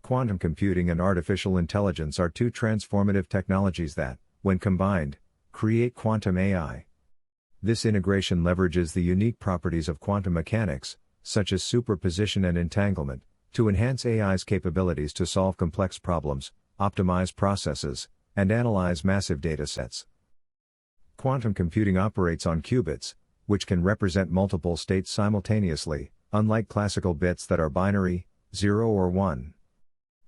Quantum computing and artificial intelligence are two transformative technologies that, when combined, create quantum AI. This integration leverages the unique properties of quantum mechanics, such as superposition and entanglement, to enhance AI's capabilities to solve complex problems, optimize processes, and analyze massive datasets. Quantum computing operates on qubits, which can represent multiple states simultaneously, unlike classical bits that are binary, 0 or 1.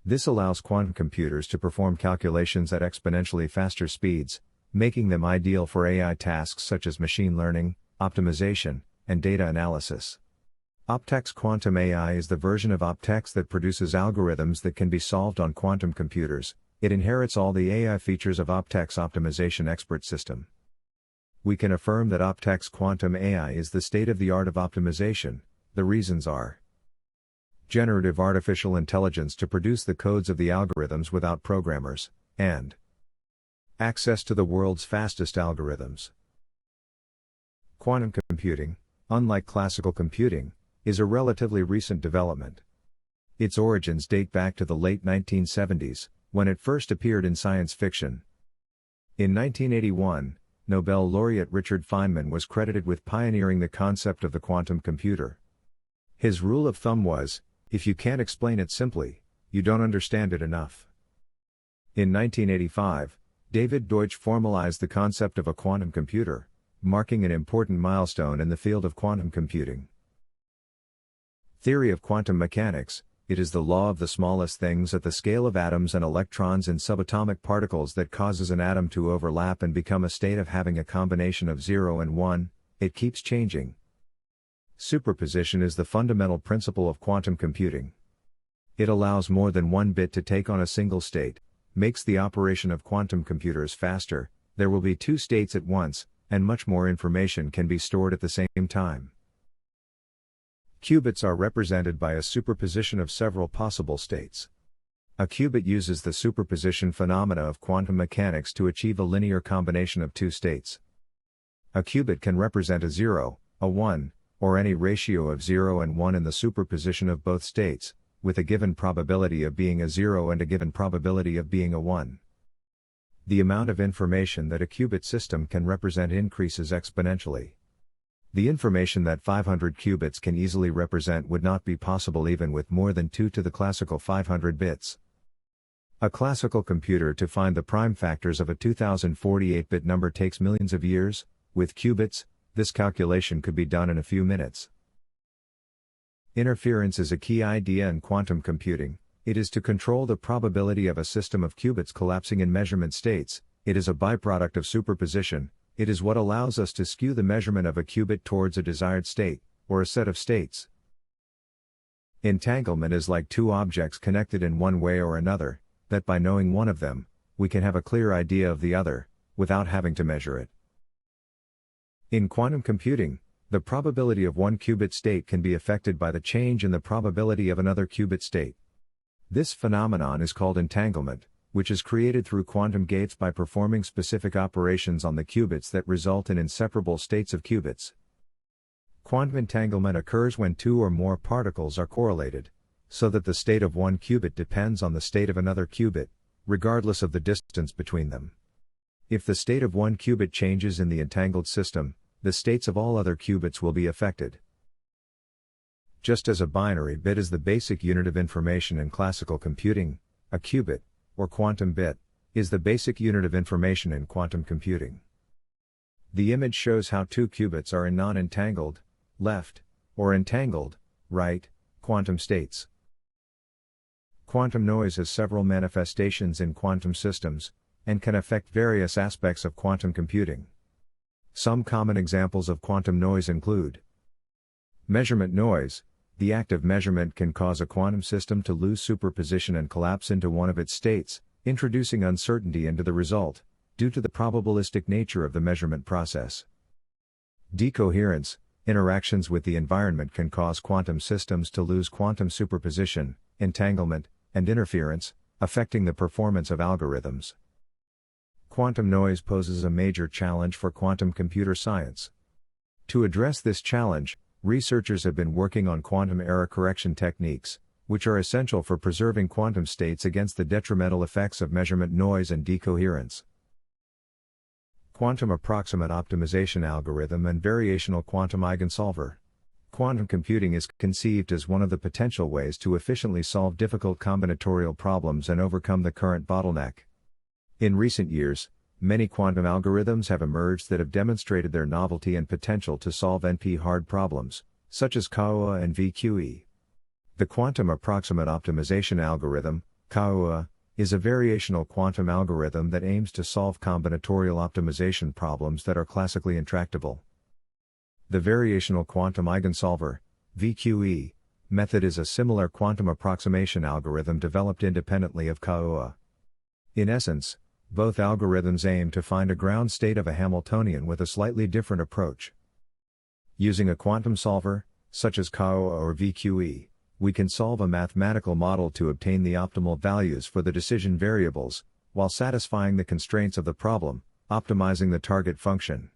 This allows quantum computers to perform calculations at exponentially faster speeds, making them ideal for AI tasks such as machine learning, optimization, and data analysis. OPTEX Quantum AI is the version of OPTEX that produces algorithms that can be solved on quantum computers. It inherits all the AI features of OPTEX Optimization Expert System. We can affirm that OPTEX Quantum AI is the state-of-the-art of optimization. The reasons are: generative artificial intelligence to produce the codes of the algorithms without programmers, and access to the world's fastest algorithms. Quantum computing, unlike classical computing, is a relatively recent development. Its origins date back to the late 1970s, when it first appeared in science fiction. In 1981, Nobel laureate Richard Feynman was credited with pioneering the concept of the quantum computer. His rule of thumb was, if you can't explain it simply, you don't understand it enough. In 1985, David Deutsch formalized the concept of a quantum computer, marking an important milestone in the field of quantum computing. Theory of quantum mechanics: it is the law of the smallest things at the scale of atoms and electrons in subatomic particles that causes an atom to overlap and become a state of having a combination of 0 and 1, it keeps changing. Superposition is the fundamental principle of quantum computing. It allows more than one bit to take on a single state, makes the operation of quantum computers faster, there will be two states at once, and much more information can be stored at the same time. Qubits are represented by a superposition of several possible states. A qubit uses the superposition phenomena of quantum mechanics to achieve a linear combination of two states. A qubit can represent a 0, a 1, or any ratio of 0 and 1 in the superposition of both states, with a given probability of being a 0 and a given probability of being a 1. The amount of information that a qubit system can represent increases exponentially. The information that 500 qubits can easily represent would not be possible even with more than 2 to the classical 500 bits. A classical computer to find the prime factors of a 2048-bit number takes millions of years. With qubits, this calculation could be done in a few minutes. Interference is a key idea in quantum computing. It is to control the probability of a system of qubits collapsing in measurement states. It is a byproduct of superposition. It is what allows us to skew the measurement of a qubit towards a desired state, or a set of states. Entanglement is like two objects connected in one way or another, that by knowing one of them, we can have a clear idea of the other, without having to measure it. In quantum computing, the probability of one qubit state can be affected by the change in the probability of another qubit state. This phenomenon is called entanglement, which is created through quantum gates by performing specific operations on the qubits that result in inseparable states of qubits. Quantum entanglement occurs when two or more particles are correlated, so that the state of one qubit depends on the state of another qubit, regardless of the distance between them. If the state of one qubit changes in the entangled system, the states of all other qubits will be affected. Just as a binary bit is the basic unit of information in classical computing, a qubit, or quantum bit, is the basic unit of information in quantum computing. The image shows how two qubits are in non-entangled, left, or entangled, right, quantum states. Quantum noise has several manifestations in quantum systems, and can affect various aspects of quantum computing. Some common examples of quantum noise include measurement noise. The act of measurement can cause a quantum system to lose superposition and collapse into one of its states, introducing uncertainty into the result, due to the probabilistic nature of the measurement process. Decoherence. Interactions with the environment can cause quantum systems to lose quantum superposition, entanglement, and interference, affecting the performance of algorithms. Quantum noise poses a major challenge for quantum computer science. To address this challenge, researchers have been working on quantum error correction techniques, which are essential for preserving quantum states against the detrimental effects of measurement noise and decoherence. Quantum approximate optimization algorithm and variational quantum eigensolver. Quantum computing is conceived as one of the potential ways to efficiently solve difficult combinatorial problems and overcome the current bottleneck. In recent years, many quantum algorithms have emerged that have demonstrated their novelty and potential to solve NP-hard problems, such as QAOA and VQE. The quantum approximate optimization algorithm, QAOA, is a variational quantum algorithm that aims to solve combinatorial optimization problems that are classically intractable. The variational quantum eigensolver, VQE, method is a similar quantum approximation algorithm developed independently of QAOA. In essence, both algorithms aim to find a ground state of a Hamiltonian with a slightly different approach. Using a quantum solver, such as QAOA or VQE, we can solve a mathematical model to obtain the optimal values for the decision variables, while satisfying the constraints of the problem, optimizing the target function.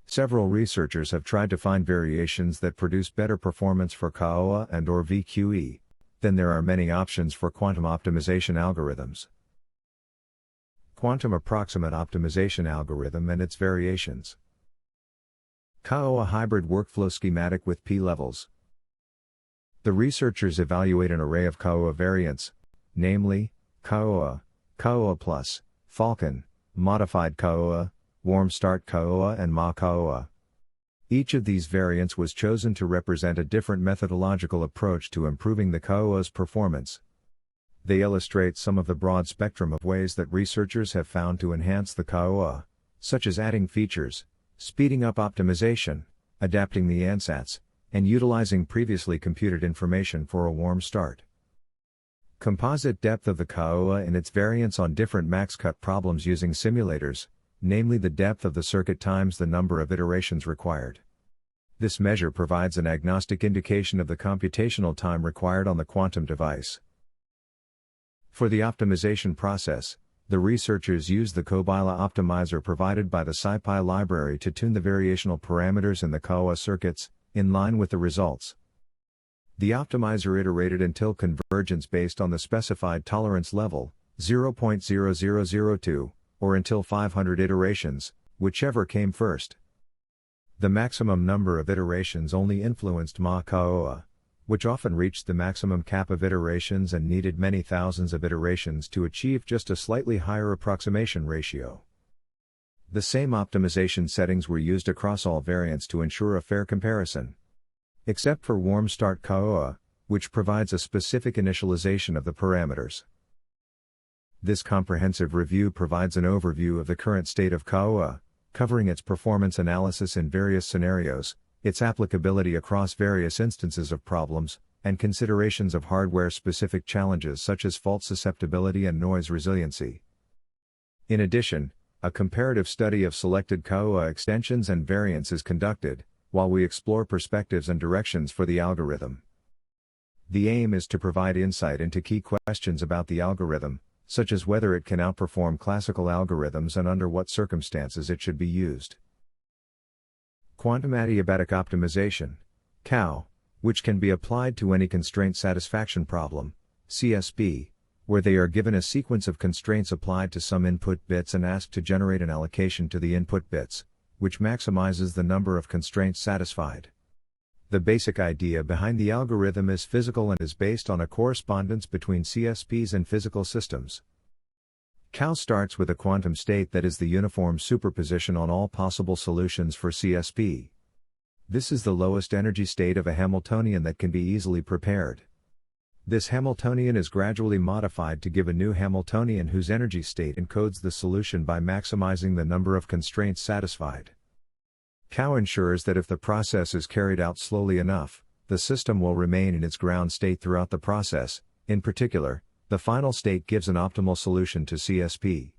Several researchers have tried to find variations that produce better performance for QAOA and/or VQE than there are many options for quantum optimization algorithms. Quantum approximate optimization algorithm and its variations. QAOA hybrid workflow schematic with p-levels. The researchers evaluate an array of QAOA variants, namely, QAOA, QAOA Plus, Falcon, Modified QAOA, Warm Start QAOA and Ma QAOA. Each of these variants was chosen to represent a different methodological approach to improving the QAOA's performance. They illustrate some of the broad spectrum of ways that researchers have found to enhance the QAOA, such as adding features, speeding up optimization, adapting the ansatz, and utilizing previously computed information for a warm start. Composite depth of the QAOA and its variance on different max-cut problems using simulators, namely the depth of the circuit times the number of iterations required. This measure provides an agnostic indication of the computational time required on the quantum device. For the optimization process, the researchers used the Kobila optimizer provided by the SciPy library to tune the variational parameters in the QAOA circuits, in line with the results. The optimizer iterated until convergence based on the specified tolerance level, 0.0002, or until 500 iterations, whichever came first. The maximum number of iterations only influenced Ma QAOA, which often reached the maximum cap of iterations and needed many thousands of iterations to achieve just a slightly higher approximation ratio. The same optimization settings were used across all variants to ensure a fair comparison. Except for Warm Start QAOA, which provides a specific initialization of the parameters. This comprehensive review provides an overview of the current state of QAOA, covering its performance analysis in various scenarios, its applicability across various instances of problems, and considerations of hardware-specific challenges such as fault susceptibility and noise resiliency. In addition, a comparative study of selected QAOA extensions and variants is conducted, while we explore perspectives and directions for the algorithm. The aim is to provide insight into key questions about the algorithm, such as whether it can outperform classical algorithms and under what circumstances it should be used. Quantum adiabatic optimization, QAO, which can be applied to any constraint satisfaction problem, CSP, where they are given a sequence of constraints applied to some input bits and asked to generate an allocation to the input bits, which maximizes the number of constraints satisfied. The basic idea behind the algorithm is physical and is based on a correspondence between CSPs and physical systems. QAO starts with a quantum state that is the uniform superposition on all possible solutions for CSP. This is the lowest energy state of a Hamiltonian that can be easily prepared. This Hamiltonian is gradually modified to give a new Hamiltonian whose energy state encodes the solution by maximizing the number of constraints satisfied. QAO ensures that if the process is carried out slowly enough, the system will remain in its ground state throughout the process. In particular, the final state gives an optimal solution to CSP.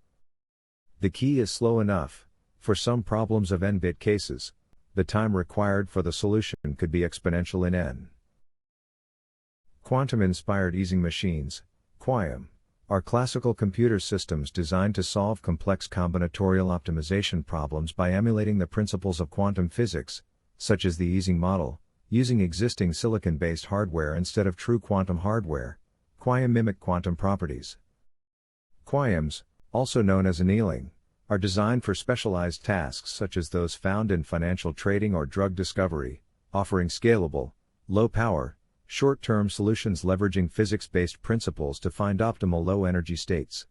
The key is slow enough. For some problems of n-bit cases, the time required for the solution could be exponential in n. Quantum-inspired Ising machines, QIM, are classical computer systems designed to solve complex combinatorial optimization problems by emulating the principles of quantum physics, such as the Ising model, Using existing silicon-based hardware instead of true quantum hardware, QIAM mimic quantum properties. QIAMs, also known as annealing, are designed for specialized tasks such as those found in financial trading or drug discovery, offering scalable, low-power, short-term solutions leveraging physics-based principles to find optimal low-energy states.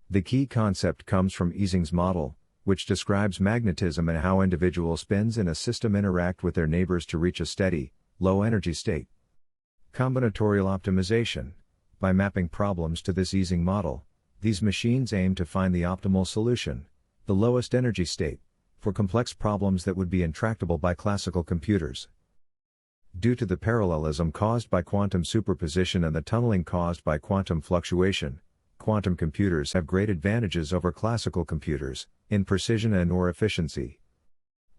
The key concept comes from Ising's model, which describes magnetism and how individual spins in a system interact with their neighbors to reach a steady, low-energy state. Combinatorial optimization. By mapping problems to this Ising model, these machines aim to find the optimal solution, the lowest energy state, for complex problems that would be intractable by classical computers. Due to the parallelism caused by quantum superposition and the tunneling caused by quantum fluctuation, quantum computers have great advantages over classical computers, in precision and/or efficiency.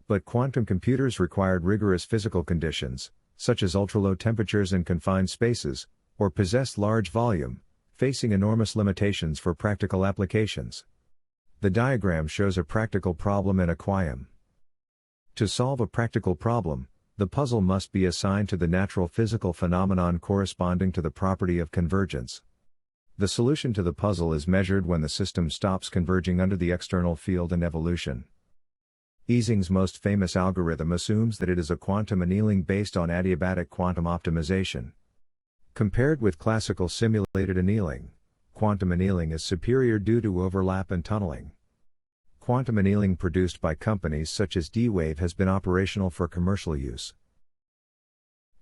But quantum computers required rigorous physical conditions, such as ultra-low temperatures in confined spaces, or possessed large volume, facing enormous limitations for practical applications. The diagram shows a practical problem in a QIAM. To solve a practical problem, the puzzle must be assigned to the natural physical phenomenon corresponding to the property of convergence. The solution to the puzzle is measured when the system stops converging under the external field and evolution. Ising's most famous algorithm assumes that it is a quantum annealing based on adiabatic quantum optimization. Compared with classical simulated annealing, quantum annealing is superior due to overlap and tunneling. Quantum annealing produced by companies such as D-Wave has been operational for commercial use.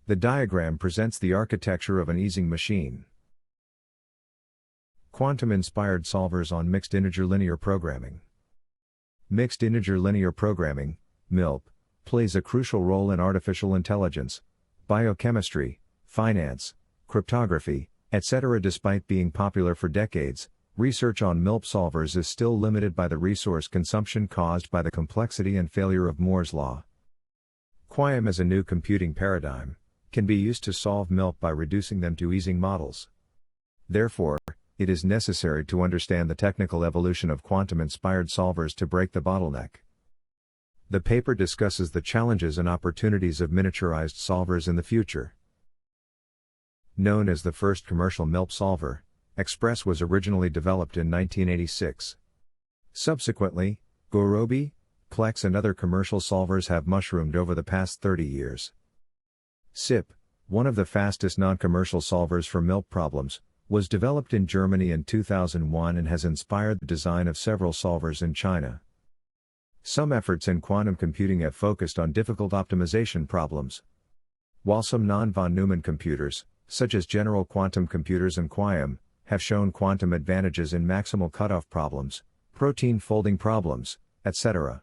The diagram presents the architecture of an Ising machine. Quantum-inspired solvers on mixed integer linear programming. Mixed integer linear programming, MILP, plays a crucial role in artificial intelligence, biochemistry, finance, cryptography, etc. Despite being popular for decades, research on MILP solvers is still limited by the resource consumption caused by the complexity and failure of Moore's law. QIAM as a new computing paradigm, can be used to solve MILP by reducing them to Ising models. Therefore, it is necessary to understand the technical evolution of quantum-inspired solvers to break the bottleneck. The paper discusses the challenges and opportunities of miniaturized solvers in the future. Known as the first commercial MILP solver, Express was originally developed in 1986. Subsequently, Gurobi, Plex and other commercial solvers have mushroomed over the past 30 years. SIP, one of the fastest non-commercial solvers for MILP problems, was developed in Germany in 2001 and has inspired the design of several solvers in China. Some efforts in quantum computing have focused on difficult optimization problems. While some non-von Neumann computers, such as general quantum computers and QIAM, have shown quantum advantages in maximal cutoff problems, protein folding problems, etc.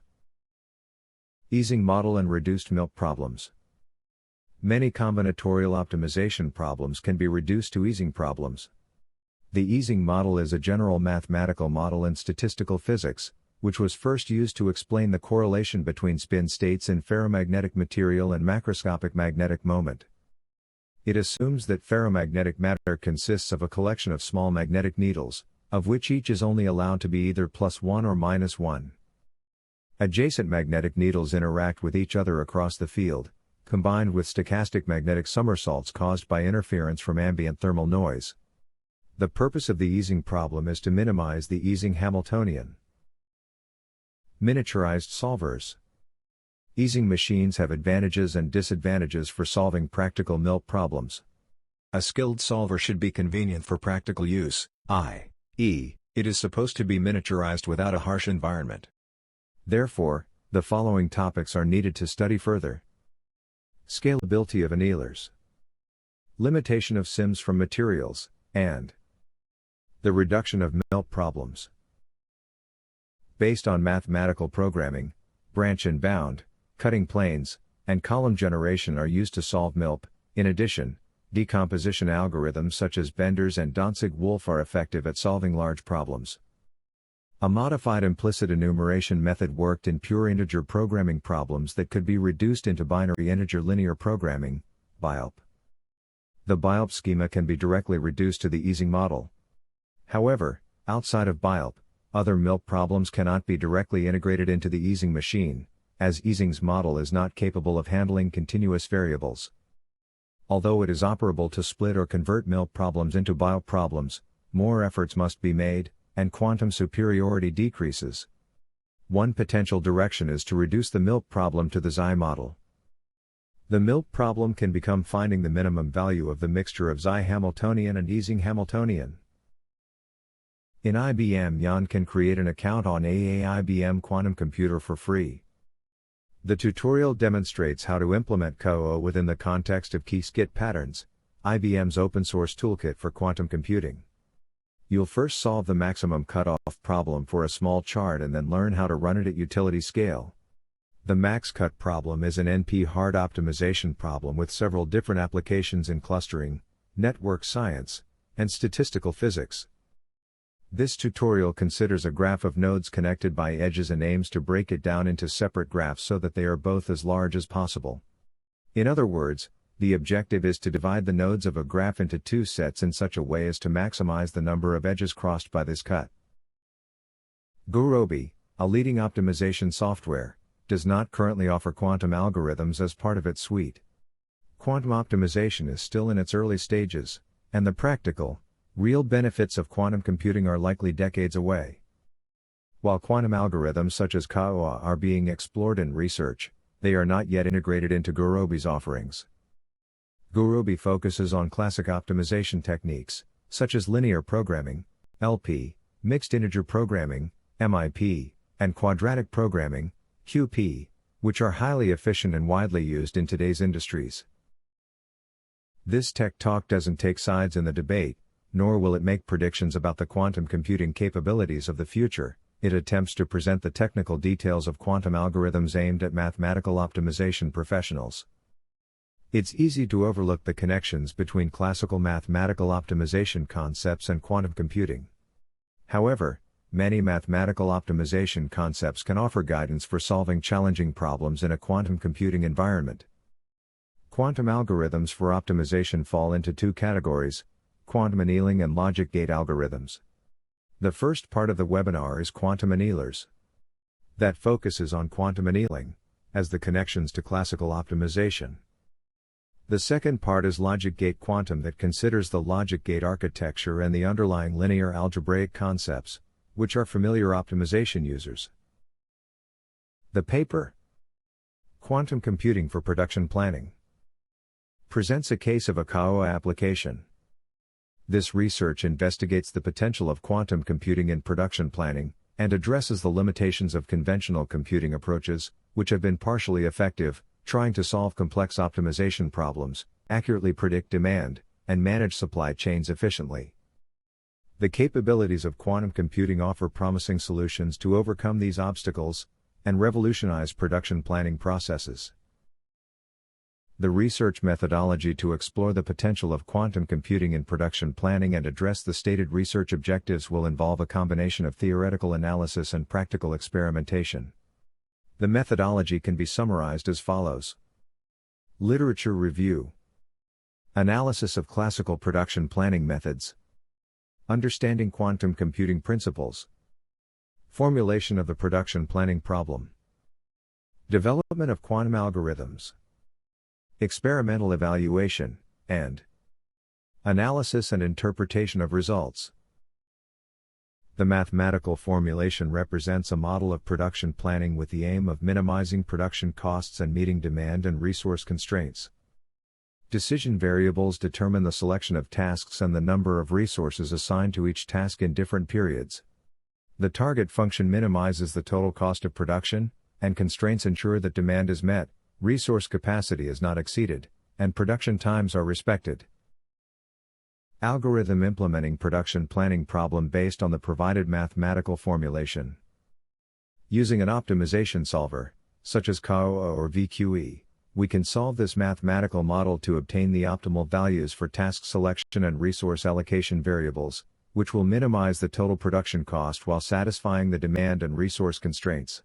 Ising model and reduced MILP problems. Many combinatorial optimization problems can be reduced to Ising problems. The Ising model is a general mathematical model in statistical physics, which was first used to explain the correlation between spin states in ferromagnetic material and macroscopic magnetic moment. It assumes that ferromagnetic matter consists of a collection of small magnetic needles, of which each is only allowed to be either +1 or -1. Adjacent magnetic needles interact with each other across the field, combined with stochastic magnetic somersaults caused by interference from ambient thermal noise. The purpose of the Ising problem is to minimize the Ising Hamiltonian. Miniaturized solvers. Ising machines have advantages and disadvantages for solving practical MILP problems. A skilled solver should be convenient for practical use, i.e., it is supposed to be miniaturized without a harsh environment. Therefore, the following topics are needed to study further. Scalability of annealers. Limitation of SIMs from materials, and the reduction of MILP problems. Based on mathematical programming, branch and bound, cutting planes, and column generation are used to solve MILP. In addition, decomposition algorithms such as Bender's and Dantzig-Wolff are effective at solving large problems. A modified implicit enumeration method worked in pure integer programming problems that could be reduced into binary integer linear programming, BILP. The BILP schema can be directly reduced to the Ising model. However, outside of BILP, other MILP problems cannot be directly integrated into the Ising machine, as Ising's model is not capable of handling continuous variables. Although it is operable to split or convert MILP problems into BILP problems, more efforts must be made, and quantum superiority decreases. One potential direction is to reduce the MILP problem to the Xi model. The MILP problem can become finding the minimum value of the mixture of Xi Hamiltonian and Ising Hamiltonian. In IBM, Jan can create an account on IBM quantum computer for free. The tutorial demonstrates how to implement QOO within the context of Qiskit patterns, IBM's open-source toolkit for quantum computing. You'll first solve the maximum cutoff problem for a small chart and then learn how to run it at utility scale. The max cut problem is an NP-hard optimization problem with several different applications in clustering, network science, and statistical physics. This tutorial considers a graph of nodes connected by edges and aims to break it down into separate graphs so that they are both as large as possible. In other words, the objective is to divide the nodes of a graph into two sets in such a way as to maximize the number of edges crossed by this cut. Gurobi, a leading optimization software, does not currently offer quantum algorithms as part of its suite. Quantum optimization is still in its early stages, and the practical, real benefits of quantum computing are likely decades away. While quantum algorithms such as QOO are being explored in research, they are not yet integrated into Gurobi's offerings. Gurobi focuses on classic optimization techniques, such as linear programming, LP, mixed integer programming, MIP, and quadratic programming, QP, which are highly efficient and widely used in today's industries. This tech talk doesn't take sides in the debate, nor will it make predictions about the quantum computing capabilities of the future. It attempts to present the technical details of quantum algorithms aimed at mathematical optimization professionals. It's easy to overlook the connections between classical mathematical optimization concepts and quantum computing. However, many mathematical optimization concepts can offer guidance for solving challenging problems in a quantum computing environment. Quantum algorithms for optimization fall into two categories: quantum annealing and logic gate algorithms. The first part of the webinar is quantum annealers. That focuses on quantum annealing, as the connections to classical optimization. The second part is logic gate quantum, that considers the logic gate architecture and the underlying linear algebraic concepts, which are familiar optimization users. The paper, Quantum Computing for Production Planning, presents a case of a QOO application. This research investigates the potential of quantum computing in production planning, and addresses the limitations of conventional computing approaches, which have been partially effective, trying to solve complex optimization problems, accurately predict demand, and manage supply chains efficiently. The capabilities of quantum computing offer promising solutions to overcome these obstacles, and revolutionize production planning processes. The research methodology to explore the potential of quantum computing in production planning and address the stated research objectives will involve a combination of theoretical analysis and practical experimentation. The methodology can be summarized as follows. Literature review. Analysis of classical production planning methods. Understanding quantum computing principles. Formulation of the production planning problem. Development of quantum algorithms. Experimental evaluation, and analysis and interpretation of results. The mathematical formulation represents a model of production planning with the aim of minimizing production costs and meeting demand and resource constraints. Decision variables determine the selection of tasks and the number of resources assigned to each task in different periods. The target function minimizes the total cost of production, and constraints ensure that demand is met, resource capacity is not exceeded, and production times are respected. Algorithm implementing production planning problem based on the provided mathematical formulation. Using an optimization solver, such as QOO or VQE, we can solve this mathematical model to obtain the optimal values for task selection and resource allocation variables, which will minimize the total production cost while satisfying the demand and resource constraints.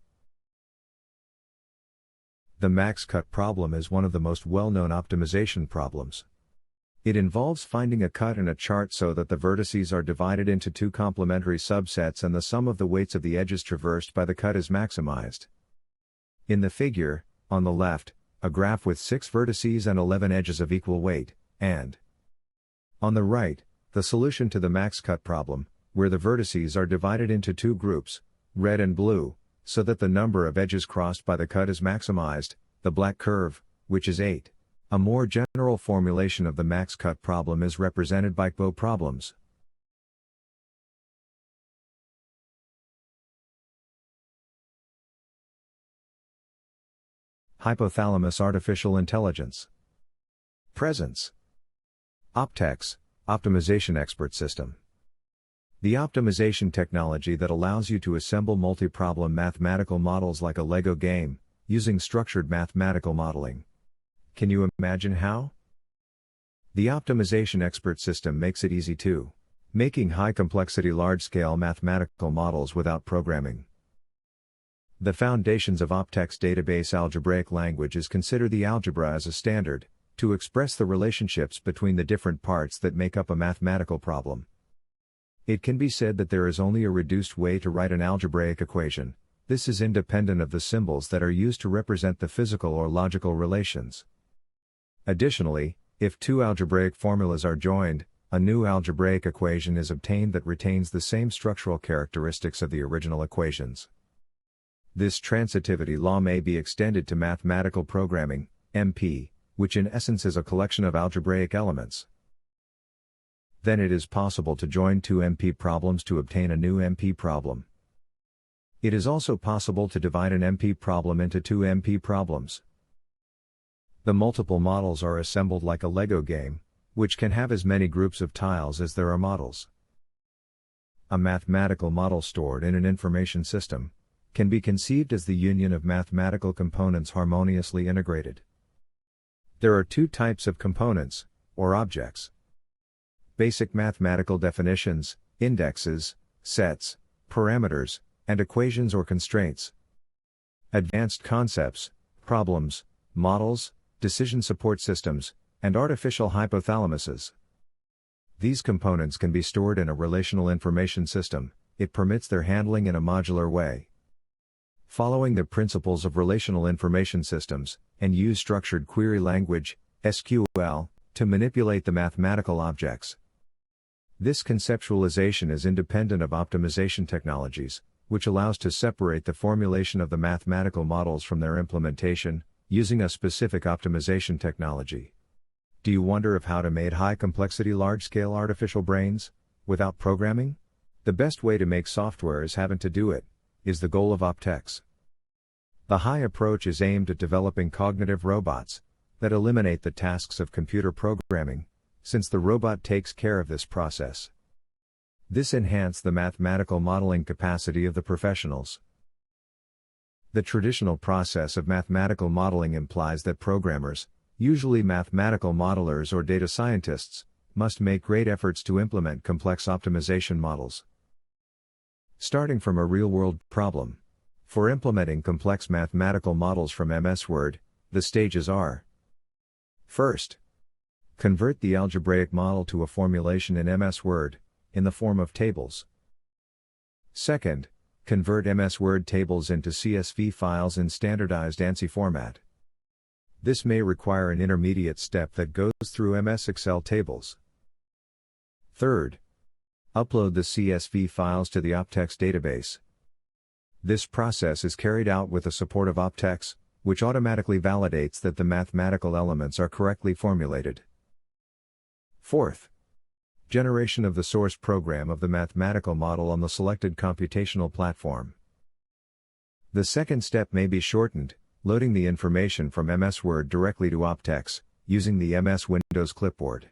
The max cut problem is one of the most well-known optimization problems. It involves finding a cut in a chart so that the vertices are divided into two complementary subsets and the sum of the weights of the edges traversed by the cut is maximized. In the figure, on the left, a graph with 6 vertices and 11 edges of equal weight, and on the right, the solution to the max cut problem, where the vertices are divided into two groups, red and blue, so that the number of edges crossed by the cut is maximized, the black curve, which is 8. A more general formulation of the max cut problem is represented by QO problems. Hypothalamus artificial intelligence. Presence. OPTEX, optimization expert system. The optimization technology that allows you to assemble multi-problem mathematical models like a Lego game, using structured mathematical modeling. Can you imagine how? The optimization expert system makes it easy to making high-complexity large-scale mathematical models without programming. The foundations of OPTEX database algebraic languages consider the algebra as a standard, to express the relationships between the different parts that make up a mathematical problem. It can be said that there is only a reduced way to write an algebraic equation. This is independent of the symbols that are used to represent the physical or logical relations. Additionally, if two algebraic formulas are joined, a new algebraic equation is obtained that retains the same structural characteristics of the original equations. This transitivity law may be extended to mathematical programming, MP, which in essence is a collection of algebraic elements. Then it is possible to join two MP problems to obtain a new MP problem. It is also possible to divide an MP problem into two MP problems. The multiple models are assembled like a Lego game, which can have as many groups of tiles as there are models. A mathematical model stored in an information system can be conceived as the union of mathematical components harmoniously integrated. There are two types of components, or objects. Basic mathematical definitions, indexes, sets, parameters, and equations or constraints. Advanced concepts, problems, models, decision support systems, and artificial hypothalamuses. These components can be stored in a relational information system. It permits their handling in a modular way. Following the principles of relational information systems, and use structured query language, SQL, to manipulate the mathematical objects. This conceptualization is independent of optimization technologies, which allows to separate the formulation of the mathematical models from their implementation, using a specific optimization technology. Do you wonder of how to make high-complexity large-scale artificial brains, without programming? The best way to make software is having to do it, is the goal of OPTEX. The high approach is aimed at developing cognitive robots, that eliminate the tasks of computer programming, since the robot takes care of this process. This enhances the mathematical modeling capacity of the professionals. The traditional process of mathematical modeling implies that programmers, usually mathematical modelers or data scientists, must make great efforts to implement complex optimization models. Starting from a real-world problem. For implementing complex mathematical models from MS Word, the stages are: first, convert the algebraic model to a formulation in MS Word, in the form of tables. Second, convert MS Word tables into CSV files in standardized ANSI format. This may require an intermediate step that goes through MS Excel tables. Third, upload the CSV files to the OPTEX database. This process is carried out with the support of OPTEX, which automatically validates that the mathematical elements are correctly formulated. Fourth, generation of the source program of the mathematical model on the selected computational platform. The second step may be shortened, loading the information from MS Word directly to OPTEX, using the MS Windows clipboard.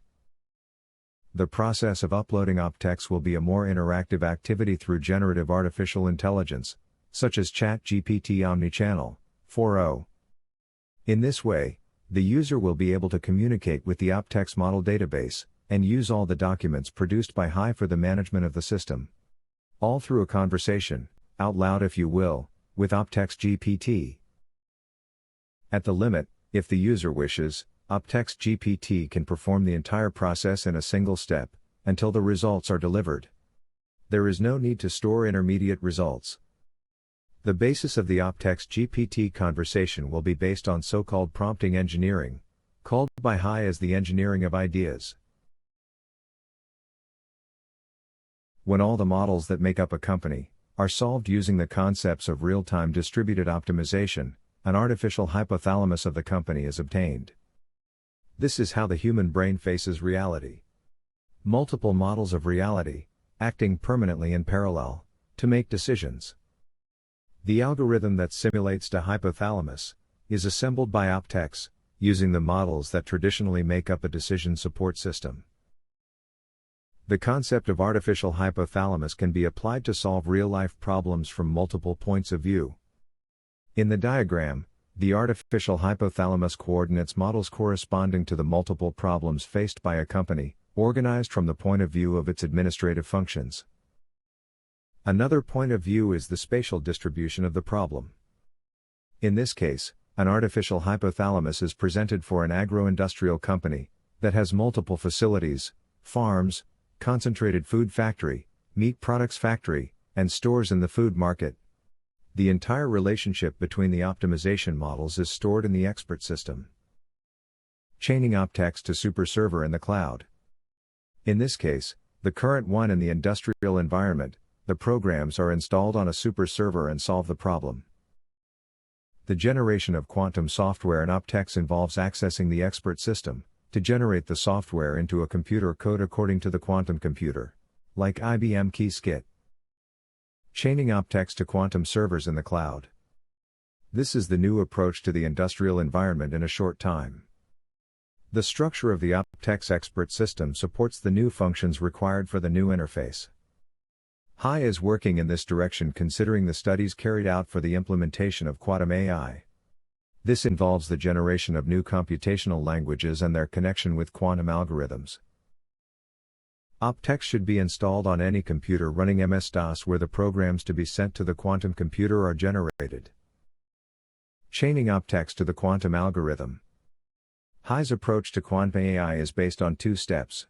The process of uploading OPTEX will be a more interactive activity through generative artificial intelligence, such as ChatGPT Omnichannel 4.0. In this way, the user will be able to communicate with the OPTEX model database, and use all the documents produced by HI for the management of the system. All through a conversation, out loud if you will, with OPTEX GPT. At the limit, if the user wishes, OPTEX GPT can perform the entire process in a single step, until the results are delivered. There is no need to store intermediate results. The basis of the OPTEX GPT conversation will be based on so-called prompting engineering, called by Hai as the engineering of ideas. When all the models that make up a company are solved using the concepts of real-time distributed optimization, an artificial hypothalamus of the company is obtained. This is how the human brain faces reality. Multiple models of reality, acting permanently in parallel, to make decisions. The algorithm that simulates the hypothalamus is assembled by OPTEX, using the models that traditionally make up a decision support system. The concept of artificial hypothalamus can be applied to solve real-life problems from multiple points of view. In the diagram, the artificial hypothalamus coordinates models corresponding to the multiple problems faced by a company, organized from the point of view of its administrative functions. Another point of view is the spatial distribution of the problem. In this case, an artificial hypothalamus is presented for an agro-industrial company that has multiple facilities, farms, concentrated food factory, meat products factory, and stores in the food market. The entire relationship between the optimization models is stored in the expert system. Chaining OPTEX to super server in the cloud. In this case, the current one in the industrial environment, the programs are installed on a super server and solve the problem. The generation of quantum software in OPTEX involves accessing the expert system to generate the software into a computer code according to the quantum computer, like IBM Qiskit. Chaining OPTEX to quantum servers in the cloud. This is the new approach to the industrial environment in a short time. The structure of the OPTEX expert system supports the new functions required for the new interface. Hai is working in this direction considering the studies carried out for the implementation of quantum AI. This involves the generation of new computational languages and their connection with quantum algorithms. OPTEX should be installed on any computer running MS-DOS where the programs to be sent to the quantum computer are generated. Chaining OPTEX to the quantum algorithm. Hai's approach to quantum AI is based on two steps.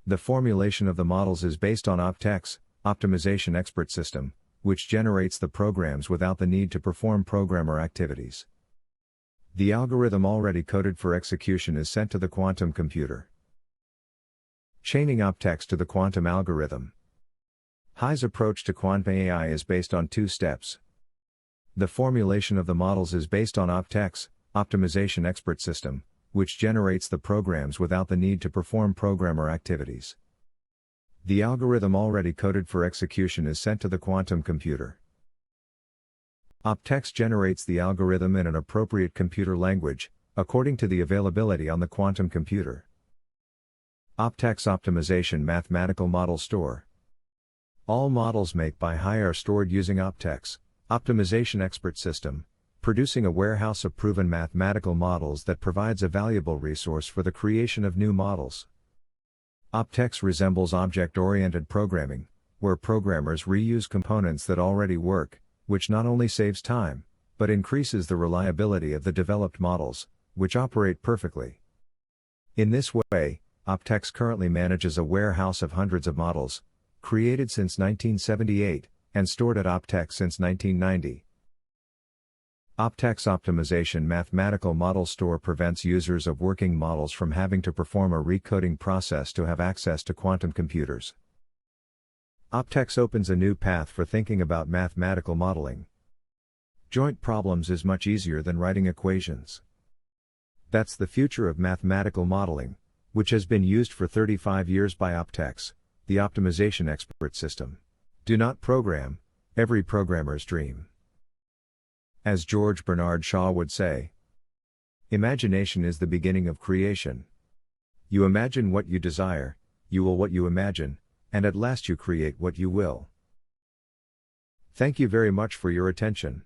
The formulation of the models is based on OPTEX, optimization expert system, which generates the programs without the need to perform programmer activities. The algorithm already coded for execution is sent to the quantum computer. Chaining OPTEX to the quantum algorithm. Hai's approach to quantum AI is based on two steps. The formulation of the models is based on OPTEX, optimization expert system, which generates the programs without the need to perform programmer activities. The algorithm already coded for execution is sent to the quantum computer. OPTEX generates the algorithm in an appropriate computer language, according to the availability on the quantum computer. OPTEX Optimization Mathematical Model Store. All models made by Hai are stored using OPTEX, optimization expert system, producing a warehouse of proven mathematical models that provides a valuable resource for the creation of new models. OPTEX resembles object-oriented programming, where programmers reuse components that already work, which not only saves time, but increases the reliability of the developed models, which operate perfectly. In this way, OPTEX currently manages a warehouse of hundreds of models, created since 1978, and stored at OPTEX since 1990. OPTEX Optimization Mathematical Model Store prevents users of working models from having to perform a recoding process to have access to quantum computers. OPTEX opens a new path for thinking about mathematical modeling. Joint problems is much easier than writing equations. That's the future of mathematical modeling, which has been used for 35 years by OPTEX, the optimization expert system. Do not program, every programmer's dream. As George Bernard Shaw would say, imagination is the beginning of creation. You imagine what you desire, you will what you imagine, and at last you create what you will. Thank you very much for your attention.